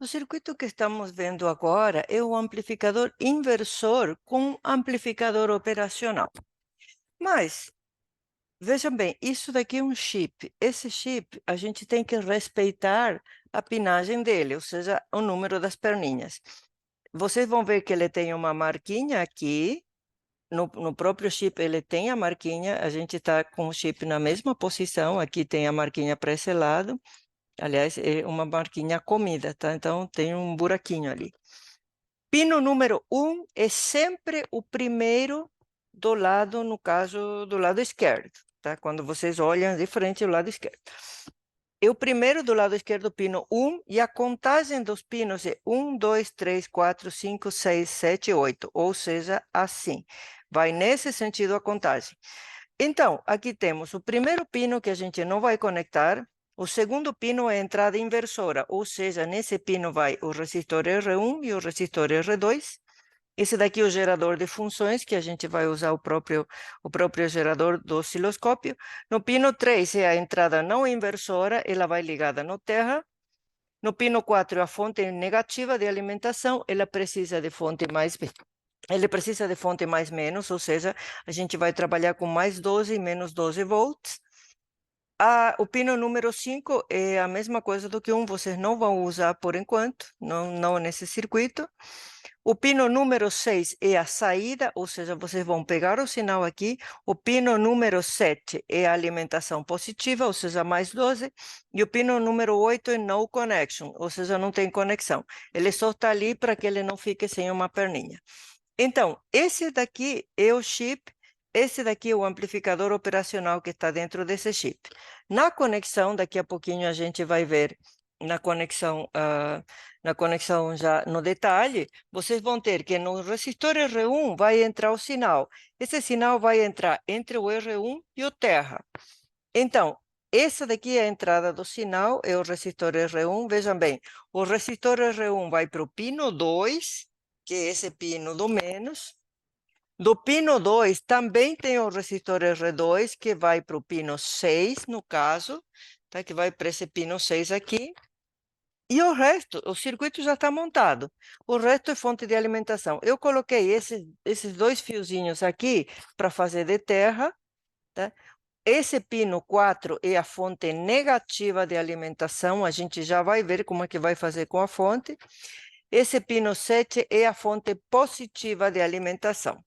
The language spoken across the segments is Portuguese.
O circuito que estamos vendo agora é o amplificador inversor com amplificador operacional. Mas, vejam bem, isso daqui é um chip. Esse chip, a gente tem que respeitar a pinagem dele, ou seja, o número das perninhas. Vocês vão ver que ele tem uma marquinha aqui. No próprio chip ele tem a marquinha, a gente está com o chip na mesma posição, aqui tem a marquinha para esse lado. Aliás, é uma marquinha comida, tá? Então tem um buraquinho ali. Pino número 1 é sempre o primeiro do lado, no caso, do lado esquerdo, tá? Quando vocês olham de frente, o lado esquerdo. É o primeiro do lado esquerdo, pino 1, e a contagem dos pinos é 1, 2, 3, 4, 5, 6, 7, 8, ou seja, assim. Vai nesse sentido a contagem. Então, aqui temos o primeiro pino que a gente não vai conectar, o segundo pino é a entrada inversora, ou seja, nesse pino vai o resistor R1 e o resistor R2. Esse daqui é o gerador de funções, que a gente vai usar o próprio gerador do osciloscópio. No pino 3 é a entrada não inversora, ela vai ligada no terra. No pino 4 é a fonte negativa de alimentação, ela precisa de fonte mais... Ele precisa de fonte mais menos, ou seja, a gente vai trabalhar com mais 12 e menos 12 volts. O pino número 5 é a mesma coisa do que vocês não vão usar por enquanto, não nesse circuito. O pino número 6 é a saída, ou seja, vocês vão pegar o sinal aqui. O pino número 7 é a alimentação positiva, ou seja, mais 12. E o pino número 8 é no connection, ou seja, não tem conexão. Ele só está ali para que ele não fique sem uma perninha. Então, esse daqui é o chip, esse daqui é o amplificador operacional que está dentro desse chip. Na conexão, daqui a pouquinho a gente vai ver na conexão já no detalhe, vocês vão ter que no resistor R1 vai entrar o sinal. Esse sinal vai entrar entre o R1 e o terra. Então, essa daqui é a entrada do sinal, é o resistor R1. Vejam bem, o resistor R1 vai para o pino 2, que é esse pino do menos. Do pino 2 também tem o resistor R2, que vai para o pino 6, no caso, tá? Que vai para esse pino 6 aqui. E o resto, o circuito já está montado. O resto é fonte de alimentação. Eu coloquei esses dois fiozinhos aqui para fazer de terra, tá? Esse pino 4 é a fonte negativa de alimentação. A gente já vai ver como é que vai fazer com a fonte. Esse pino 7 é a fonte positiva de alimentação.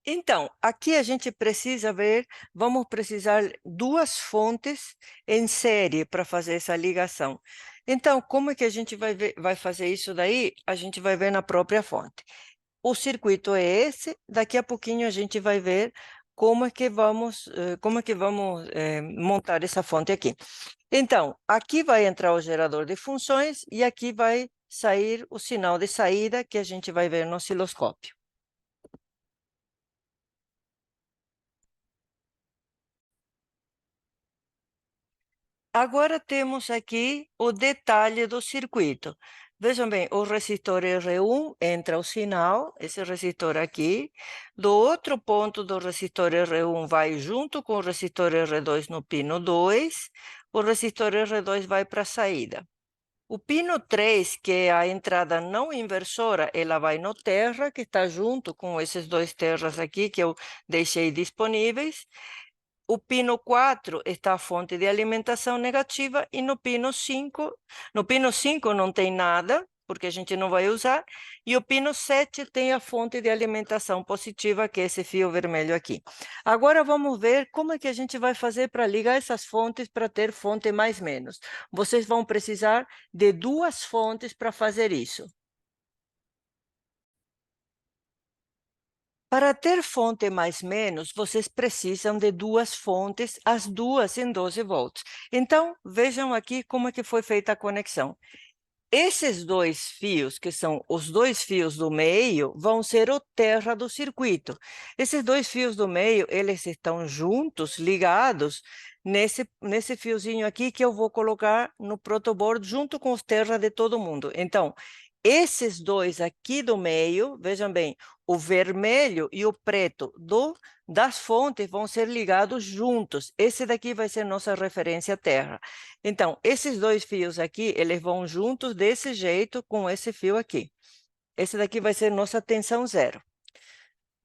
Então, aqui a gente precisa ver, vamos precisar duas fontes em série para fazer essa ligação. Então, como é que a gente vai fazer isso daí? A gente vai ver na própria fonte. O circuito é esse, daqui a pouquinho a gente vai ver como é que vamos montar essa fonte aqui. Então, aqui vai entrar o gerador de funções e aqui vai sair o sinal de saída que a gente vai ver no osciloscópio. Agora temos aqui o detalhe do circuito. Vejam bem, o resistor R1 entra o sinal, esse resistor aqui. Do outro ponto do resistor R1 vai junto com o resistor R2 no pino 2. O resistor R2 vai para a saída. O pino 3, que é a entrada não inversora, ela vai no terra, que está junto com esses dois terras aqui que eu deixei disponíveis. O pino 4 está a fonte de alimentação negativa e no pino 5 não tem nada, porque a gente não vai usar, e o pino 7 tem a fonte de alimentação positiva, que é esse fio vermelho aqui. Agora vamos ver como é que a gente vai fazer para ligar essas fontes para ter fonte mais menos. Vocês vão precisar de duas fontes para fazer isso. Para ter fonte mais menos, vocês precisam de duas fontes, as duas em 12 volts. Então, vejam aqui como é que foi feita a conexão. Esses dois fios, que são os dois fios do meio, vão ser o terra do circuito. Esses dois fios do meio, eles estão juntos, ligados, nesse fiozinho aqui que eu vou colocar no protoboard junto com os terra de todo mundo. Então, Esses dois aqui do meio, vejam bem, o vermelho e o preto das fontes vão ser ligados juntos. Esse daqui vai ser nossa referência terra. Então, esses dois fios aqui, eles vão juntos desse jeito com esse fio aqui. Esse daqui vai ser nossa tensão zero.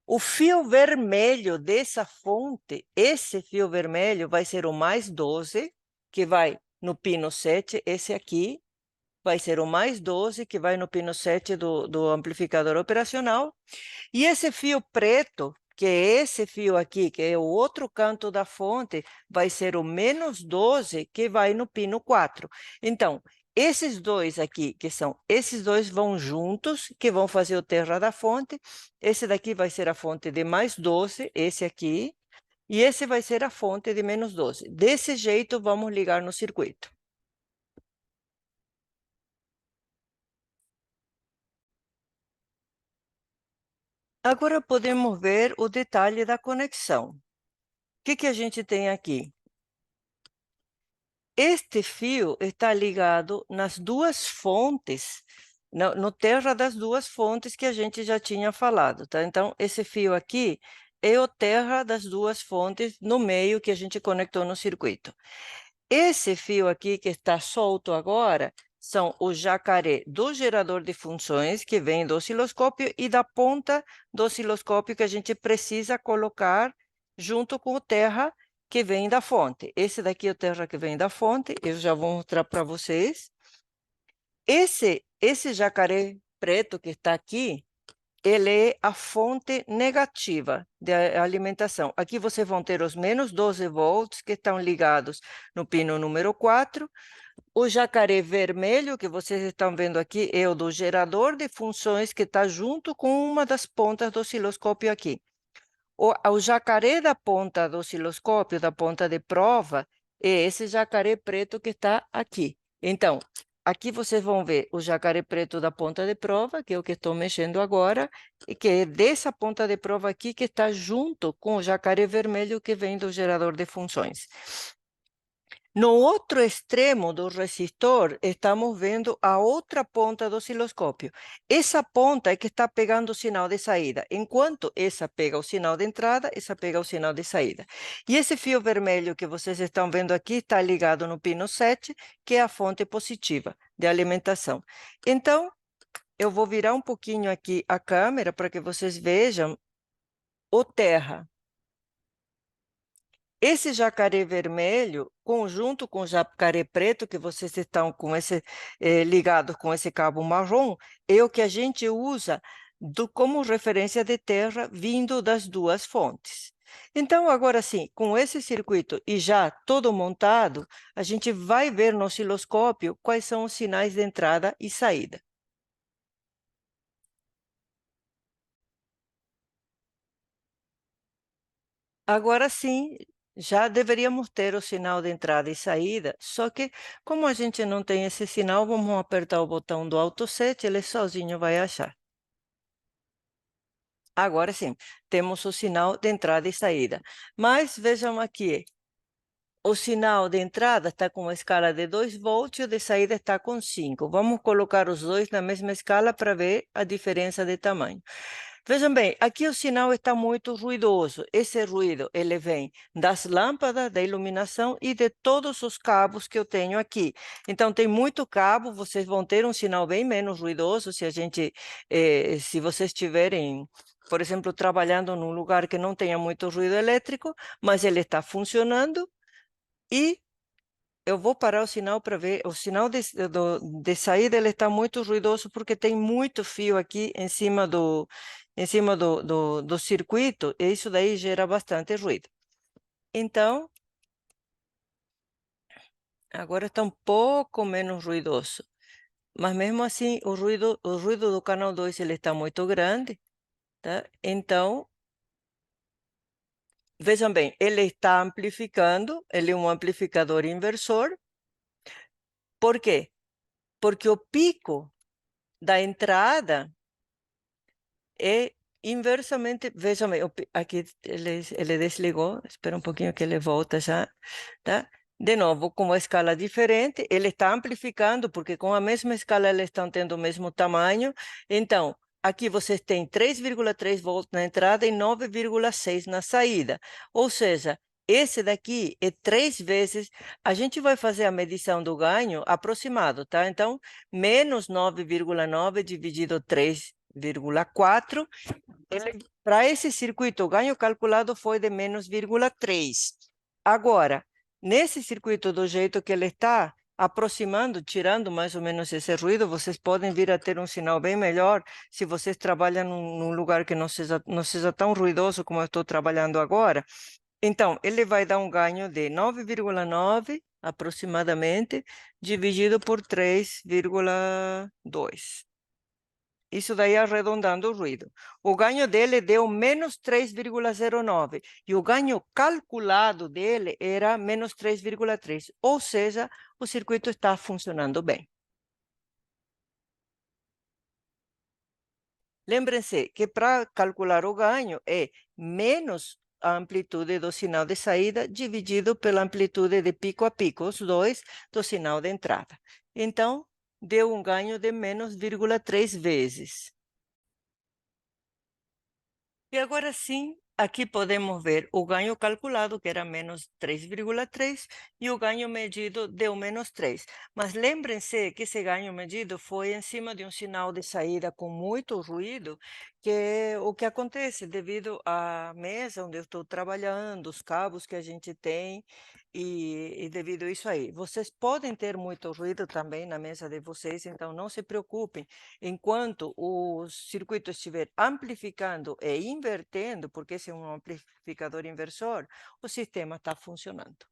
O fio vermelho dessa fonte, esse fio vermelho vai ser o mais 12, que vai no pino 7, esse aqui, vai ser o mais 12, que vai no pino 7 do amplificador operacional. E esse fio preto, que é esse fio aqui, que é o outro canto da fonte, vai ser o menos 12, que vai no pino 4. Então, esses dois aqui, que são esses dois, vão juntos, que vão fazer o terra da fonte. Esse daqui vai ser a fonte de mais 12, esse aqui. E esse vai ser a fonte de menos 12. Desse jeito, vamos ligar no circuito. Agora podemos ver o detalhe da conexão. O que a gente tem aqui? Este fio está ligado nas duas fontes, no terra das duas fontes que a gente já tinha falado, tá? Então, esse fio aqui é o terra das duas fontes no meio que a gente conectou no circuito. Esse fio aqui que está solto agora são o jacaré do gerador de funções que vem do osciloscópio e da ponta do osciloscópio que a gente precisa colocar junto com o terra que vem da fonte. Esse daqui é o terra que vem da fonte, eu já vou mostrar para vocês. Esse jacaré preto que está aqui, ele é a fonte negativa de alimentação. Aqui vocês vão ter os menos 12 volts que estão ligados no pino número 4. O jacaré vermelho que vocês estão vendo aqui é o do gerador de funções que está junto com uma das pontas do osciloscópio aqui. O jacaré da ponta do osciloscópio, da ponta de prova, é esse jacaré preto que está aqui. Então, aqui vocês vão ver o jacaré preto da ponta de prova, que é o que estou mexendo agora, e que é dessa ponta de prova aqui que está junto com o jacaré vermelho que vem do gerador de funções. No outro extremo do resistor, estamos vendo a outra ponta do osciloscópio. Essa ponta é que está pegando o sinal de saída. Enquanto essa pega o sinal de entrada, essa pega o sinal de saída. E esse fio vermelho que vocês estão vendo aqui está ligado no pino 7, que é a fonte positiva de alimentação. Então, eu vou virar um pouquinho aqui a câmera para que vocês vejam o terra. Esse jacaré vermelho, conjunto com o jacaré preto, que vocês estão com ligados com esse cabo marrom, é o que a gente usa como referência de terra vindo das duas fontes. Então, agora sim, com esse circuito e já todo montado, a gente vai ver no osciloscópio quais são os sinais de entrada e saída. Agora sim, já deveríamos ter o sinal de entrada e saída, só que como a gente não tem esse sinal, vamos apertar o botão do AutoSet, ele sozinho vai achar. Agora sim, temos o sinal de entrada e saída. Mas vejam aqui, o sinal de entrada está com uma escala de 2 volts e o de saída está com 5. Vamos colocar os dois na mesma escala para ver a diferença de tamanho. Vejam bem, aqui o sinal está muito ruidoso. Esse ruído, ele vem das lâmpadas, da iluminação e de todos os cabos que eu tenho aqui. Então, tem muito cabo, vocês vão ter um sinal bem menos ruidoso se vocês estiverem, por exemplo, trabalhando num lugar que não tenha muito ruído elétrico, mas ele está funcionando e eu vou parar o sinal para ver. O sinal de saída ele está muito ruidoso porque tem muito fio aqui em cima do circuito, e isso daí gera bastante ruído. Então, agora está um pouco menos ruidoso. Mas mesmo assim, o ruído do canal 2 ele está muito grande, tá? Então, vejam bem, ele está amplificando, ele é um amplificador inversor. Por quê? Porque o pico da entrada é inversamente, vejam bem, aqui ele desligou, espera um pouquinho que ele volta já, tá? De novo, com uma escala diferente, ele está amplificando, porque com a mesma escala eles estão tendo o mesmo tamanho. Então, aqui vocês têm 3,3 volts na entrada e 9,6 na saída. Ou seja, esse daqui é 3 vezes. A gente vai fazer a medição do ganho aproximado, tá? Então, menos 9,9 dividido 3,4. Para esse circuito, o ganho calculado foi de menos 0,3. Agora, nesse circuito, do jeito que ele está, aproximando, tirando mais ou menos esse ruído, vocês podem vir a ter um sinal bem melhor se vocês trabalham num lugar que não seja tão ruidoso como eu estou trabalhando agora. Então, ele vai dar um ganho de 9,9 aproximadamente, dividido por 3,2. Isso daí arredondando o ruído. O ganho dele deu menos 3,09 e o ganho calculado dele era menos 3,3, ou seja, o circuito está funcionando bem. Lembrem-se que para calcular o ganho é menos a amplitude do sinal de saída dividido pela amplitude de pico a pico, os dois, do sinal de entrada. Então, deu um ganho de menos 0,3 vezes. E agora sim, aqui podemos ver o ganho calculado, que era menos 3,3, e o ganho medido deu menos 3. Mas lembrem-se que esse ganho medido foi em cima de um sinal de saída com muito ruído, que é o que acontece devido à mesa onde eu estou trabalhando, os cabos que a gente tem, e devido a isso aí. Vocês podem ter muito ruído também na mesa de vocês, então não se preocupem. Enquanto o circuito estiver amplificando e invertendo, porque esse é um amplificador inversor, o sistema está funcionando.